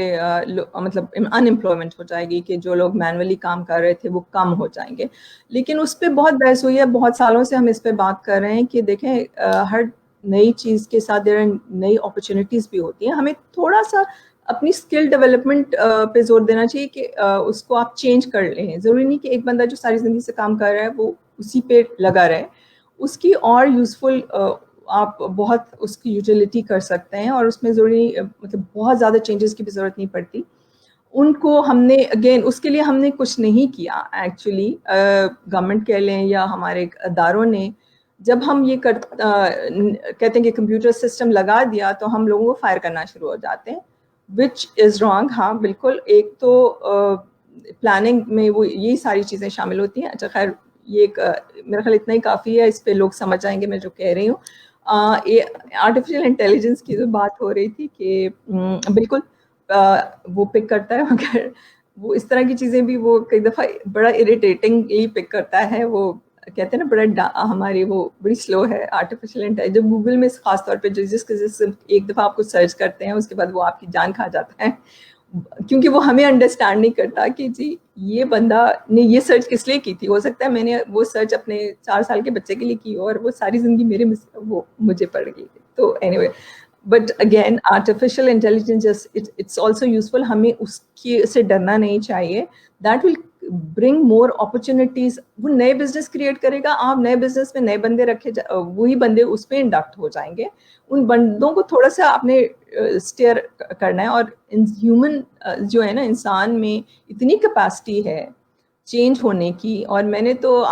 مطلب ان امپلائمنٹ ہو جائے گی کہ جو لوگ مینولی کام کر رہے تھے وہ کم ہو جائیں گے. لیکن اس پہ بہت بحث ہوئی ہے, بہت سالوں سے ہم اس پہ بات کر رہے ہیں کہ دیکھیں ہر نئی چیز کے ساتھ نئی اپرچونیٹیز بھی ہوتی ہیں. ہمیں تھوڑا سا اپنی اسکل ڈیولپمنٹ پہ زور دینا چاہیے کہ اس کو آپ چینج کر لیں. ضروری نہیں کہ ایک بندہ جو ساری زندگی سے کام کر رہا ہے وہ اسی پہ لگا رہے, اس کی اور یوزفل آپ بہت اس کی یوٹیلیٹی کر سکتے ہیں اور اس میں ضروری مطلب بہت زیادہ چینجز کی بھی ضرورت نہیں پڑتی. ان کو ہم نے اگین اس کے لیے ہم نے کچھ نہیں کیا ایکچولی, گورنمنٹ کہہ لیں یا ہمارے اداروں نے. جب ہم یہ کہتے ہیں کہ کمپیوٹر سسٹم لگا دیا تو ہم لوگوں کو فائر کرنا شروع ہو جاتے ہیں, وچ از رانگ. ہاں بالکل, ایک تو پلاننگ میں وہ یہی ساری چیزیں شامل ہوتی ہیں. اچھا خیر یہ ایک میرا خیال اتنا ہی کافی ہے, اس پہ لوگ سمجھ جائیں گے میں جو کہہ رہی ہوں. آرٹیفیشیل انٹیلیجنس کی جو بات ہو رہی تھی کہ بالکل وہ پک کرتا ہے, مگر وہ اس طرح کی چیزیں بھی وہ کئی دفعہ بڑا اریٹیٹنگلی پک کرتا ہے. وہ کہتے ہیں نا بڑا ہماری وہ بڑی سلو ہے آرٹیفیشیل انٹیلیجنس. جب گوگل میں خاص طور پہ جس ایک دفعہ آپ کو سرچ کرتے ہیں اس کے بعد وہ آپ کی جان کھا جاتا ہے, کیونکہ وہ ہمیں انڈرسٹینڈ نہیں کرتا کہ جی یہ بندہ نے یہ سرچ کس لیے کی تھی. ہو سکتا ہے میں نے وہ سرچ اپنے 4 سال کے بچے کے لیے کی اور وہ ساری زندگی وہ مجھے پڑ گئی. تو anyway, but again artificial intelligence it's also useful. ہمیں اس کی سے ڈرنا نہیں چاہیے. That will bring more opportunities. وہ نئے بزنس کریٹ کرے گا. آپ نئے بزنس میں نئے بندے رکھے وہی بندے اس پہ انڈکٹ ہو جائیں گے. ان بندوں کو تھوڑا سا اپنے اسٹیئر کرنا ہے. اور ہیومن جو ہے نا, انسان میں اتنی کیپیسٹی ہے چینج ہونے کی. اور میں نے تو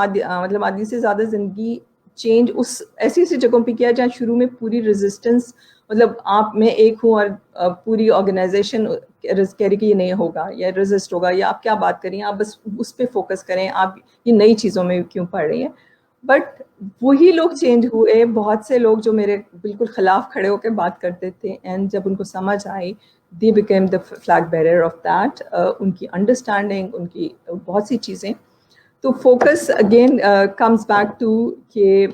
مطلب آدھی سے زیادہ زندگی چینج اس ایسی جگہوں پہ کیا جہاں شروع میں پوری ریزسٹنس, مطلب آپ میں ایک ہوں اور پوری آرگنائزیشن کہہ رہی کہ یہ نہیں ہوگا یا ریزسٹ ہوگا یا آپ کیا بات کریں, آپ بس اس پہ فوکس کریں, آپ یہ نئی چیزوں میں کیوں پڑھ رہی ہیں. بٹ وہی لوگ چینج ہوئے. بہت سے لوگ جو میرے بالکل خلاف کھڑے ہو کے بات کرتے تھے, اینڈ جب ان کو سمجھ آئی they became the flag bearer of that. ان کی انڈرسٹینڈنگ, ان کی بہت سی چیزیں. تو focus again comes back to کہ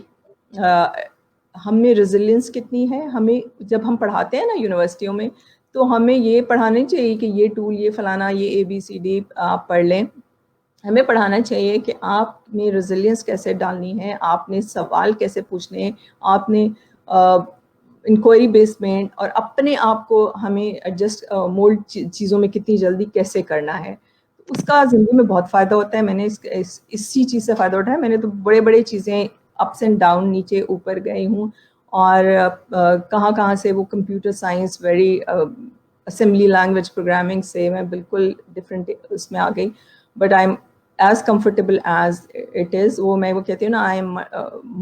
ہم میں ریزیلینس کتنی ہے. ہمیں جب ہم پڑھاتے ہیں نا یونیورسٹیوں میں تو ہمیں یہ پڑھانا چاہیے کہ یہ ٹول, یہ فلانا, یہ ABCD آپ پڑھ لیں. ہمیں پڑھانا چاہیے کہ آپ نے ریزیلینس کیسے ڈالنی ہے, آپ نے سوال کیسے پوچھنے ہیں, آپ نے انکوائری بیسمنٹ اور اپنے آپ کو ہمیں ایڈجسٹ مولڈ چیزوں میں کتنی جلدی کیسے کرنا ہے. اس کا زندگی میں بہت فائدہ ہوتا ہے. میں نے اسی چیز سے فائدہ اٹھایا. میں نے تو بڑے چیزیں اپس اینڈ ڈاؤن, نیچے اوپر گئی ہوں, اور کہاں سے وہ computer science very assembly language programming سے میں بالکل ڈفرینٹ اس میں آ گئی. But I am as comfortable as it is. وہ میں وہ کہتی ہوں نا, آئی ایم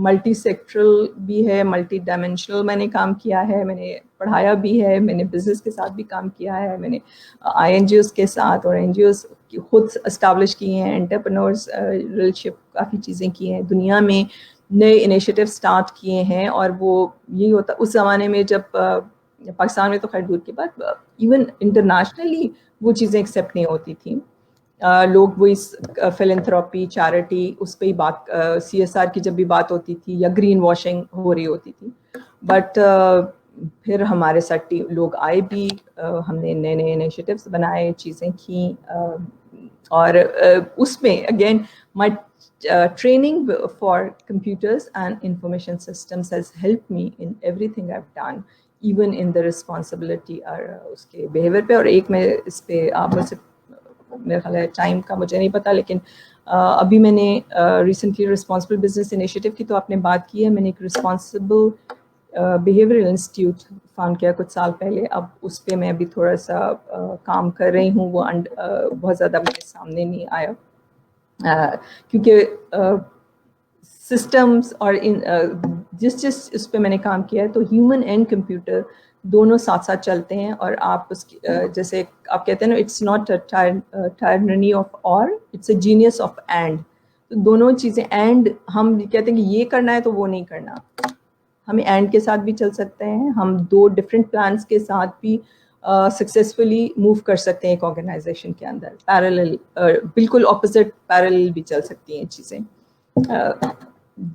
ملٹی سیکٹرل بھی ہے, ملٹی ڈائمینشنل میں نے کام کیا ہے, میں نے پڑھایا بھی ہے, میں نے بزنس کے ساتھ بھی کام کیا ہے, میں نے INGOs کے ساتھ اور NGOs خود اسٹیبلش کی ہیں, انٹرپرنورز ریلیشپ کافی چیزیں کی ہیں, دنیا میں نئے انیشیٹو اسٹارٹ کیے ہیں. اور وہ یہی ہوتا اس زمانے میں جب پاکستان میں تو خیر دور کی بات, ایون انٹرنیشنلی وہ چیزیں ایکسیپٹ نہیں ہوتی تھیں. لوگ وہی فلینتھراپی, چیریٹی, اس پہ ہی بات, CSR کی جب بھی بات ہوتی تھی یا گرین واشنگ ہو رہی ہوتی تھی. بٹ پھر ہمارے ساتھ لوگ آئے بھی, ہم نے نئے انیشیٹوز بنائے, چیزیں کیں. اور اس میں again my training for computers and information systems has helped me in everything I've done, even in the responsibility اور اس کے behavior پہ. اور ایک میں اس پہ آپ سے میرا خیال ہے ٹائم کا مجھے نہیں پتہ, لیکن ابھی میں نے ریسنٹلی رسپانسبل بزنس انیشیٹو کی تو آپ نے بات کی ہے, میں نے ایک رسپانسبل بیہیویئرل انسٹیٹیوٹ فاؤنڈ کیا کچھ سال پہلے. اب اس پہ میں ابھی تھوڑا سا کام کر رہی ہوں, وہ بہت زیادہ میرے سامنے نہیں آیا کیونکہ سسٹمز اور جس اس پہ میں نے کام کیا ہے تو ہیومن اینڈ کمپیوٹر دونوں ساتھ ساتھ چلتے ہیں, اور آپ اس کی جیسے آپ کہتے ہیں نا, it's not tyranny of or, it's a genius of and. تو دونوں چیزیں, اینڈ ہم کہتے ہیں کہ یہ کرنا ہے تو وہ نہیں کرنا, ہمیں اینڈ کے ساتھ بھی چل سکتے ہیں, ہم دو ڈفرینٹ پلانس کے ساتھ بھی سکسیزفلی موو کر سکتے ہیں ایک آرگنائزیشن کے اندر, پیرالل بالکل اپوزٹ پیرالل بھی چل سکتی ہیں چیزیں.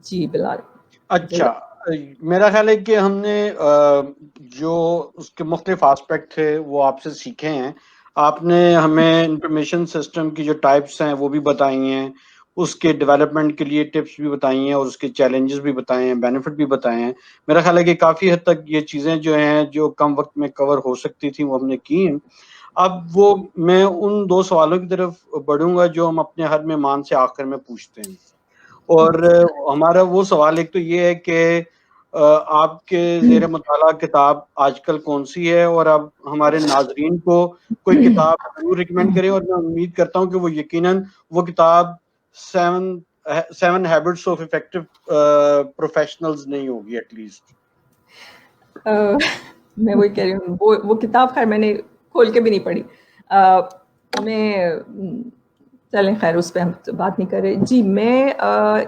جی بلال. اچھا, میرا خیال ہے کہ ہم نے جو اس کے مختلف آسپیکٹ تھے وہ آپ سے سیکھے ہیں. آپ نے ہمیں انفارمیشن سسٹم کی جو ٹائپس ہیں وہ بھی بتائی ہیں, اس کے ڈیولپمنٹ کے لیے ٹپس بھی بتائی ہیں, اور اس کے چیلنجز بھی بتائے ہیں, بینیفٹ بھی بتائے ہیں. میرا خیال ہے کہ کافی حد تک یہ چیزیں جو ہیں جو کم وقت میں کور ہو سکتی تھیں وہ ہم نے کی ہیں. اب وہ میں ان دو سوالوں کی طرف بڑھوں گا جو ہم اپنے ہر مہمان سے آخر میں پوچھتے ہیں. اور ہمارا وہ سوال ایک تو یہ ہے کہ آپ کے زیر مطالعہ کتاب آج کل کون سی ہے, اور اب ہمارے ناظرین کو کوئی کتاب ضرور ریکمینڈ کریں, اور میں امید کرتا ہوں کہ وہ یقیناً وہ کتاب 7 ہیبٹس آف افیکٹو پروفیشنلز نہیں ہوگی ایٹ لیسٹ. میں وہی کہہ رہی ہوں, وہ کتاب خیر میں نے کھول کے بھی نہیں پڑھی. میں چلیں خیر اس پہ ہم بات نہیں کر رہے. جی میں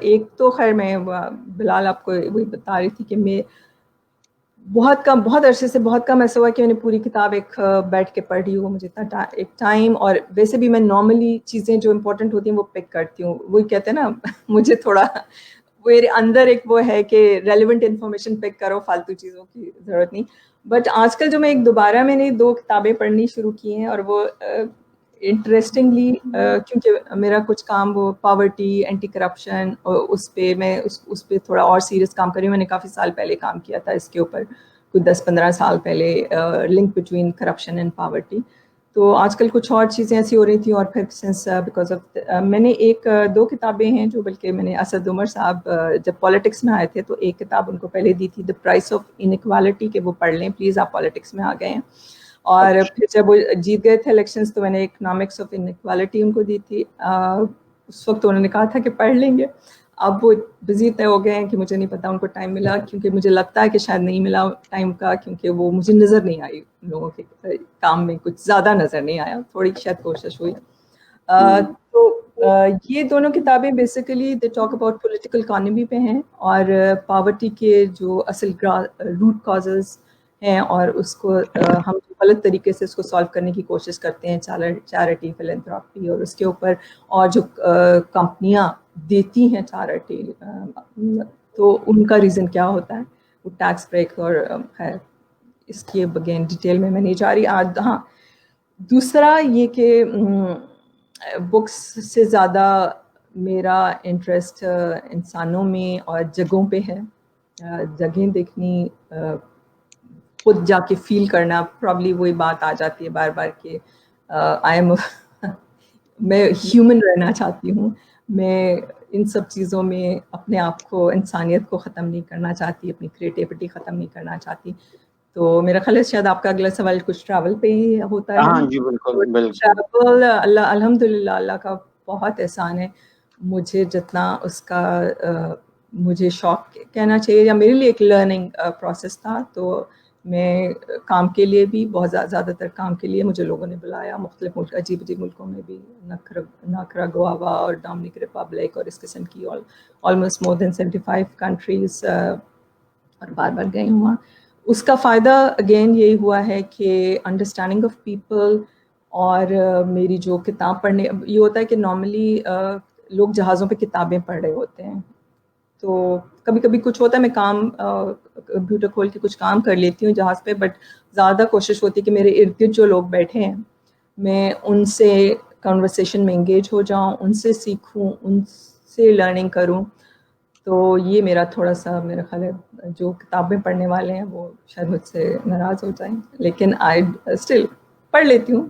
ایک تو خیر میں بلال آپ کو وہی بتا رہی تھی کہ میں بہت عرصے سے بہت کم ایسا ہوا کہ میں نے پوری کتاب ایک بیٹھ کے پڑھ لی ہو. مجھے اتنا ایک ٹائم, اور ویسے بھی میں نارملی چیزیں جو امپورٹنٹ ہوتی ہیں وہ پک کرتی ہوں. وہی کہتے ہیں نا, مجھے تھوڑا میرے اندر ایک وہ ہے کہ ریلیونٹ انفارمیشن پک کرو, فالتو چیزوں کی ضرورت نہیں. بٹ آج کل جو میں دوبارہ میں نے 2 کتابیں پڑھنی شروع کی ہیں, اور وہ انٹرسٹنگلی کیونکہ میرا کچھ کام وہ پاورٹی, اینٹی کرپشن, اس پہ میں اس پہ تھوڑا اور سیریس کام کر رہی ہوں. میں نے کافی سال پہلے کام کیا تھا اس کے اوپر, کچھ 10-15 سال پہلے, link between corruption and poverty. تو آج کل کچھ اور چیزیں ایسی ہو رہی تھیں, اور پھر سنس بیکاز آف میں نے 2 کتابیں ہیں جو, بلکہ میں نے اسد عمر صاحب جب پالیٹکس میں آئے تھے تو ایک کتاب ان کو پہلے دی تھی, دا پرائس آف انیکوالٹی, کہ وہ پڑھ لیں پلیز, آپ پالیٹکس میں آ گئے ہیں. اور پھر جب وہ جیت گئے تھے الیکشنز تو میں نے اکنامکس آف انیکوالٹی ان کو دی تھی. اس وقت انہوں نے کہا تھا کہ پڑھ لیں گے. اب وہ بزی اتنے ہو گئے ہیں کہ مجھے نہیں پتا ان کو ٹائم ملا, کیونکہ مجھے لگتا ہے کہ شاید نہیں ملا ٹائم کا, کیونکہ وہ مجھے نظر نہیں آئی ان لوگوں کے کام میں, کچھ زیادہ نظر نہیں آیا, تھوڑی شاید کوشش ہوئی. تو یہ دونوں کتابیں basically they talk about political economy پہ ہیں, اور پاورٹی کے جو اصل روٹ کازز ہیں, اور اس کو ہم غلط طریقے سے اس کو سالو کرنے کی کوشش کرتے ہیں, چیریٹی, فلینتھراپی, اور اس کے اوپر اور جو کمپنیاں دیتی ہیں چیریٹی تو ان کا ریزن کیا ہوتا ہے, وہ ٹیکس بریک, اور خیر اس کی اگین ڈیٹیل میں نہیں جا رہی. ہاں دوسرا یہ کہ بکس سے زیادہ میرا انٹرسٹ انسانوں میں اور جگہوں پہ ہے, جگہیں دیکھنی, خود جا کے فیل کرنا. پرابلی وہی بات آ جاتی ہے بار بار کہ میں ہیومن رہنا چاہتی ہوں, میں ان سب چیزوں میں اپنے آپ کو, انسانیت کو ختم نہیں کرنا چاہتی, اپنی کریٹیوٹی ختم نہیں کرنا چاہتی. تو میرا خیال ہے شاید آپ کا اگلا سوال کچھ ٹریول پہ ہی ہوتا ہے. ہاں جی بالکل بالکل. ٹریول اللہ الحمدللہ اللہ کا بہت احسان ہے. مجھے جتنا اس کا مجھے شوق کہنا چاہیے, یا میرے لیے ایک لرننگ پروسیس تھا. تو میں کام کے لیے بھی بہت زیادہ تر کام کے لیے مجھے لوگوں نے بلایا, مختلف ملک, عجیب ملکوں میں بھی, ناکراگوا اور ڈومینیکن ریپبلک اور اس قسم کی آلموسٹ مور دین 75 کنٹریز, اور بار بار گئی ہوں وہاں. اس کا فائدہ اگین یہی ہوا ہے کہ انڈرسٹینڈنگ آف پیپل, اور میری جو کتاب پڑھنے, یہ ہوتا ہے کہ نارملی لوگ جہازوں پہ کتابیں پڑھ رہے ہوتے ہیں, تو کبھی کبھی کچھ ہوتا ہے میں کام کمپیوٹر کھول کے کچھ کام کر لیتی ہوں جہاز پہ, بٹ زیادہ کوشش ہوتی ہے کہ میرے ارد گرد جو لوگ بیٹھے ہیں میں ان سے کنورسیشن میں انگیج ہو جاؤں, ان سے سیکھوں, ان سے لرننگ کروں. تو یہ میرا تھوڑا سا میرا خیال ہے, جو کتابیں پڑھنے والے ہیں وہ شاید مجھ سے ناراض ہو جائیں, لیکن آئی اسٹل پڑھ لیتی ہوں.